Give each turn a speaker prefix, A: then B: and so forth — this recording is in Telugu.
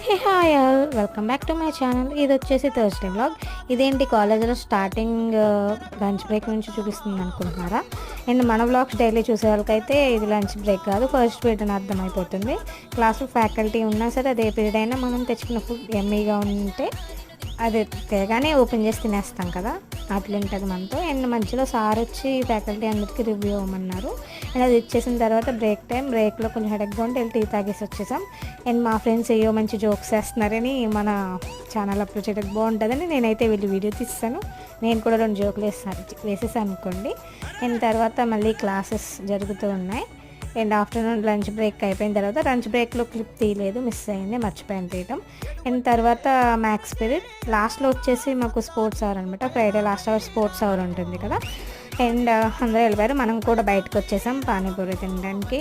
A: Hey hi all welcome back to my channel. ఇది వచ్చేసి థర్స్డే వ్లాగ్. ఇదేంటి కాలేజ్లో స్టార్టింగ్ లంచ్ బ్రేక్ నుంచి చూపిస్తుంది అనుకుంటున్నారా? అండ్ మన వ్లాగ్స్ డైలీ చూసే వాళ్ళకైతే ఇది లంచ్ బ్రేక్ కాదు, ఫస్ట్ పీరియడ్ అని అర్థమైపోతుంది. క్లాస్లో ఫ్యాకల్టీ ఉన్నా సరే అదే పీరియడ్ అయినా మనం తెచ్చుకున్న ఫుడ్ ఎమ్మీగా ఉంటే అది తేగానే ఓపెన్ చేసి తినేస్తాం కదా, అట్లుంటుంది మనతో. అండ్ మధ్యలో సార్ వచ్చి ఫ్యాకల్టీ అందరికీ రివ్యూ ఇవ్వమన్నారు. అండ్ అది ఇచ్చేసిన తర్వాత బ్రేక్లో కొంచెం హెడేక్గా ఉంటే వెళ్ళి టీ తాగేసి వచ్చేసాం. అండ్ మా ఫ్రెండ్స్ ఏయో మంచి జోక్స్ వేస్తున్నారని మన ఛానల్ అప్లోడ్ చేయడానికి బాగుంటుందని నేనైతే వెళ్ళి వీడియో తీస్తాను. నేను కూడా 2 జోకులు వేసేసాను అనుకోండి. అండ్ తర్వాత మళ్ళీ క్లాసెస్ జరుగుతూ ఉన్నాయి. అండ్ ఆఫ్టర్నూన్ లంచ్ బ్రేక్ అయిపోయిన తర్వాత లంచ్ బ్రేక్లో క్లిప్ తీయలేదు, మిస్ అయింది, మర్చిపోయాను తీయటం. అండ్ తర్వాత మ్యాథ్స్ పీరియడ్ లాస్ట్లో వచ్చేసి మాకు స్పోర్ట్స్ అవర్ అనమాట. Friday last hour sports hour ఉంటుంది కదా. అండ్ అందరూ వెళ్ళిపోయారు, మనం కూడా బయటకు వచ్చేసాం పానీపూరి తినడానికి.